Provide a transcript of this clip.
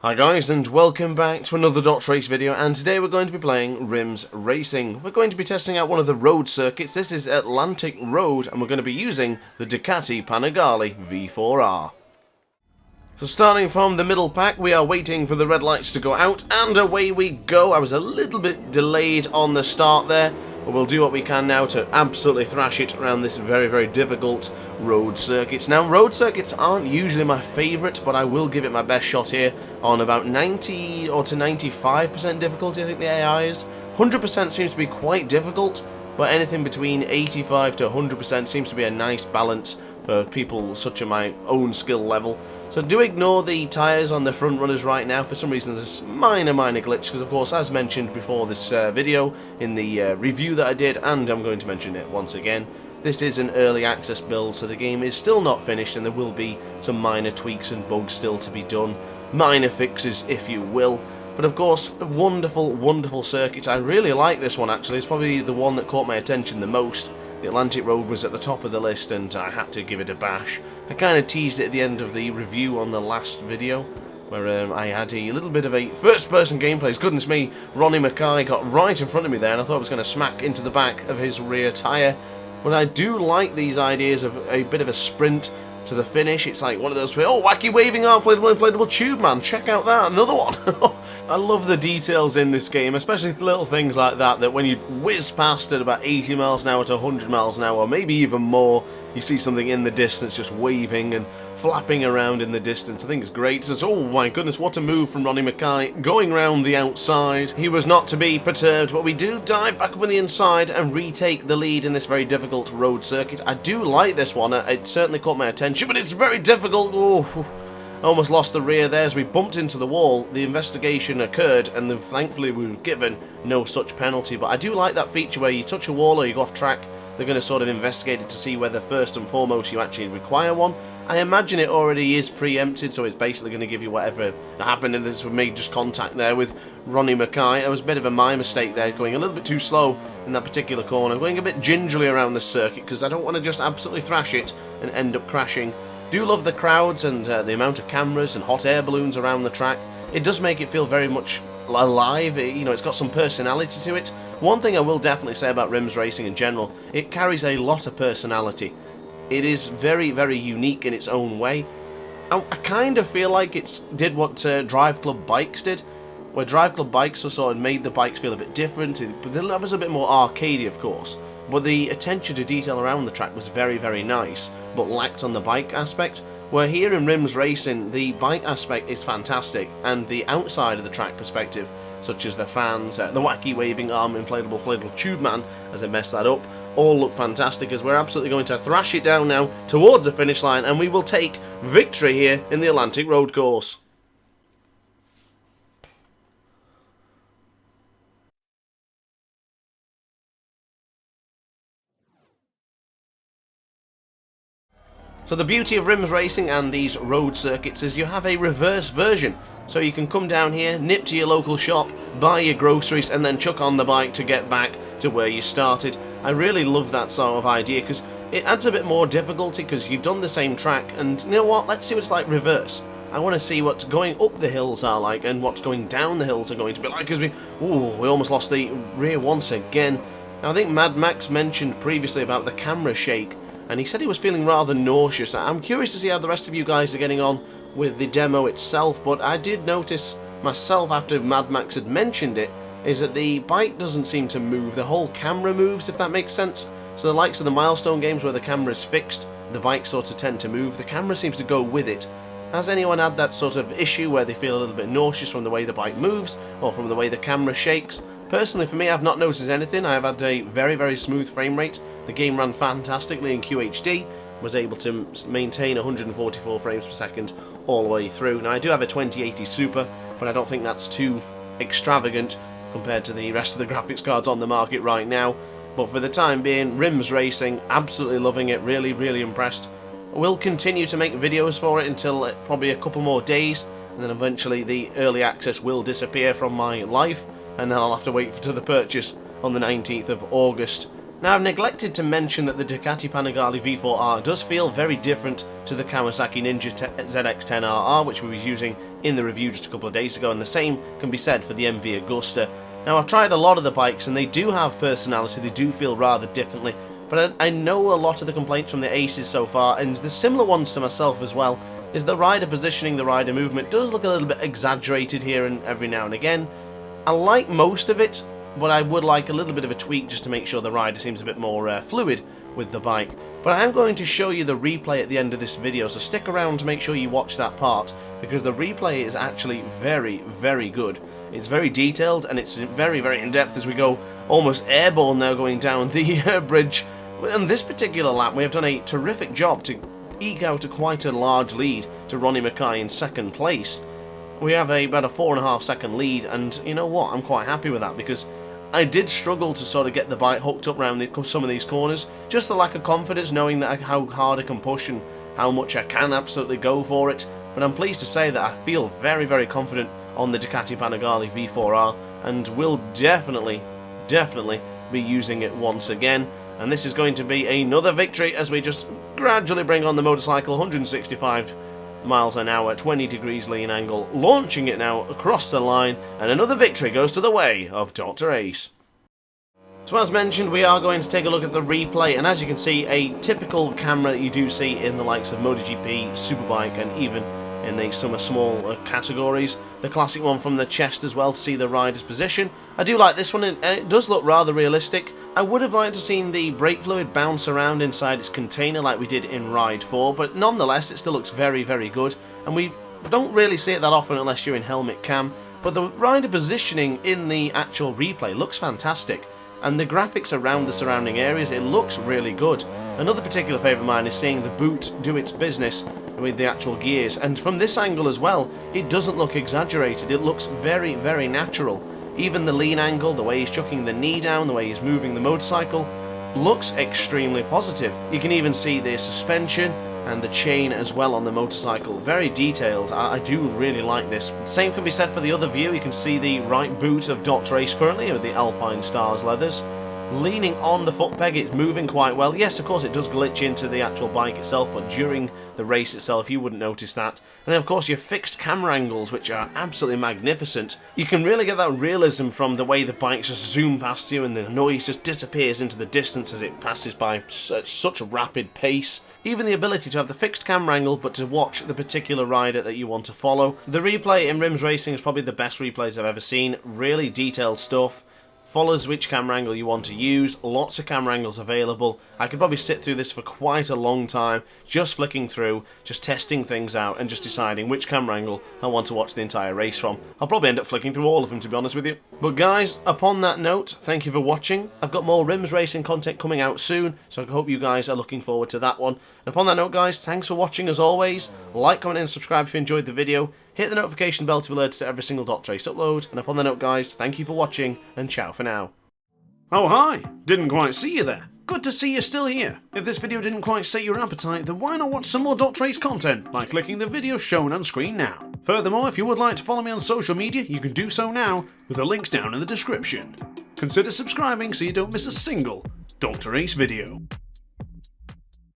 Hi guys, and welcome back to another DrAce video, and today we're going to be playing RiMS Racing. We're going to be testing out one of the road circuits. This is Atlantic Road, and we're going to be using the Ducati Panigale V4R. So starting from the middle pack, we are waiting for the red lights to go out, and away we go. I was a little bit delayed on the start there, but we'll do what we can now to absolutely thrash it around this very, very difficult road circuit. Now, road circuits aren't usually my favourite, but I will give it my best shot here on about 90 or to 95% difficulty, I think the AI is. 100% seems to be quite difficult, but anything between 85 to 100% seems to be a nice balance for people such as my own skill level. So do ignore the tyres on the front runners right now. For some reason there's a minor glitch, because of course, as mentioned before this video in the review that I did, and I'm going to mention it once again, this is an early access build, so the game is still not finished and there will be some minor tweaks and bugs still to be done. Minor fixes, if you will. But of course, wonderful, wonderful circuits. I really like this one actually. It's probably the one that caught my attention the most. The Atlantic Road was at the top of the list and I had to give it a bash. I kind of teased it at the end of the review on the last video, where I had a little bit of a first-person gameplay. Goodness me, Ronnie Mackay got right in front of me there and I thought I was going to smack into the back of his rear tyre. But I do like these ideas of a bit of a sprint to the finish. It's like one of those, oh, wacky waving arm, inflatable tube man, check out that, another one. I love the details in this game, especially little things like that, that when you whiz past at about 80 miles an hour to 100 miles an hour, or maybe even more, you see something in the distance just waving and flapping around in the distance. I think it's great. It says, oh my goodness, what a move from Ronnie Mackay, going round the outside. He was not to be perturbed, but we do dive back up on the inside and retake the lead in this very difficult road circuit. I do like this one. It certainly caught my attention, but it's very difficult. Oh, almost lost the rear there as we bumped into the wall. The investigation occurred and then thankfully we were given no such penalty. But I do like that feature where you touch a wall or you go off track, they're going to sort of investigate it to see whether first and foremost you actually require one. I imagine it already is preempted, so it's basically going to give you whatever happened, and this made just contact there with Ronnie Mackay. It was a bit of my mistake there, going a little bit too slow in that particular corner, going a bit gingerly around the circuit because I don't want to just absolutely thrash it and end up crashing. Do love the crowds and the amount of cameras and hot air balloons around the track. It does make it feel very much alive. You know, it's got some personality to it. One thing I will definitely say about RiMS Racing in general, it carries a lot of personality. It is very, very unique in its own way. I kind of feel like it did what Drive Club Bikes did, where Drive Club Bikes sort of made the bikes feel a bit different. It was a bit more arcadey, of course, but the attention to detail around the track was very, very nice, but lacked on the bike aspect. Where here in RiMS Racing, the bike aspect is fantastic, and the outside of the track perspective, such as the fans, the wacky waving arm, inflatable tube man, as I messed that up, all look fantastic, as we're absolutely going to thrash it down now towards the finish line, and we will take victory here in the Atlantic Road course. So the beauty of RiMS Racing and these road circuits is you have a reverse version. So you can come down here, nip to your local shop, buy your groceries, and then chuck on the bike to get back to where you started. I really love that sort of idea because it adds a bit more difficulty because you've done the same track, and you know what, let's see what it's like reverse. I want to see what going up the hills are like and what's going down the hills are going to be like, because we almost lost the rear once again. Now I think Mad Max mentioned previously about the camera shake, and he said he was feeling rather nauseous. I'm curious to see how the rest of you guys are getting on with the demo itself, but I did notice myself after Mad Max had mentioned it, is that the bike doesn't seem to move, the whole camera moves, if that makes sense. So the likes of the Milestone games where the camera is fixed, the bikes sort of tend to move, the camera seems to go with it. Has anyone had that sort of issue where they feel a little bit nauseous from the way the bike moves, or from the way the camera shakes? Personally for me, I've not noticed anything. I've had a very, very smooth frame rate. The game ran fantastically in QHD, was able to maintain 144 frames per second all the way through. Now I do have a 2080 Super, but I don't think that's too extravagant compared to the rest of the graphics cards on the market right now. But for the time being, RiMS Racing, absolutely loving it, really, really impressed. We'll continue to make videos for it until probably a couple more days, and then eventually the early access will disappear from my life, and then I'll have to wait for the purchase on the 19th of August. Now, I've neglected to mention that the Ducati Panigale V4R does feel very different to the Kawasaki Ninja ZX-10RR, which we were using in the review just a couple of days ago, and the same can be said for the MV Agusta. Now, I've tried a lot of the bikes and they do have personality, they do feel rather differently, but I know a lot of the complaints from the Aces so far, and the similar ones to myself as well, is the rider positioning, the rider movement does look a little bit exaggerated here and every now and again. I like most of it, but I would like a little bit of a tweak just to make sure the rider seems a bit more fluid with the bike. But I am going to show you the replay at the end of this video, so stick around to make sure you watch that part, because the replay is actually very, very good. It's very detailed and it's very, very in-depth as we go almost airborne now going down the bridge. On this particular lap we have done a terrific job to eke out quite a large lead to Ronnie Mackay in second place. We have about a 4.5 second lead, and you know what, I'm quite happy with that, because I did struggle to sort of get the bike hooked up around some of these corners. Just the lack of confidence, knowing that how hard I can push and how much I can absolutely go for it. But I'm pleased to say that I feel very, very confident on the Ducati Panigale V4R, and will definitely be using it once again. And this is going to be another victory as we just gradually bring on the motorcycle, 165 miles an hour, 20 degrees lean angle, launching it now across the line, and another victory goes to the way of DrAce. So as mentioned, we are going to take a look at the replay, and as you can see, a typical camera that you do see in the likes of MotoGP, Superbike, and even in the some small categories. The classic one from the chest as well to see the rider's position. I do like this one, and it does look rather realistic. I would have liked to have seen the brake fluid bounce around inside its container like we did in Ride 4, but nonetheless it still looks very, very good, and we don't really see it that often unless you're in helmet cam. But the rider positioning in the actual replay looks fantastic, and the graphics around the surrounding areas, it looks really good. Another particular favourite of mine is seeing the boot do its business with the actual gears, and from this angle as well, it doesn't look exaggerated, it looks very, very natural. Even the lean angle, the way he's chucking the knee down, the way he's moving the motorcycle, looks extremely positive. You can even see the suspension and the chain as well on the motorcycle. Very detailed. I do really like this. Same can be said for the other view. You can see the right boot of DrAce currently with the Alpine Stars leathers. Leaning on the foot peg, it's moving quite well. Yes, of course it does glitch into the actual bike itself, but during the race itself you wouldn't notice that. And then of course your fixed camera angles, which are absolutely magnificent. You can really get that realism from the way the bikes just zoom past you and the noise just disappears into the distance as it passes by at such a rapid pace. Even the ability to have the fixed camera angle but to watch the particular rider that you want to follow. The replay in RiMS Racing is probably the best replays I've ever seen. Really detailed stuff. Follows which camera angle you want to use, lots of camera angles available. I could probably sit through this for quite a long time, just flicking through, just testing things out and just deciding which camera angle I want to watch the entire race from. I'll probably end up flicking through all of them, to be honest with you. But guys, upon that note, thank you for watching. I've got more RiMS Racing content coming out soon, so I hope you guys are looking forward to that one. And upon that note guys, thanks for watching as always. Like, comment and subscribe if you enjoyed the video. Hit the notification bell to be alerted to every single DrAce upload. And upon that note guys, thank you for watching and ciao for now. Oh hi, didn't quite see you there. Good to see you're still here. If this video didn't quite set your appetite, then why not watch some more DrAce content by clicking the video shown on screen now. Furthermore, if you would like to follow me on social media, you can do so now with the links down in the description. Consider subscribing so you don't miss a single DrAce video.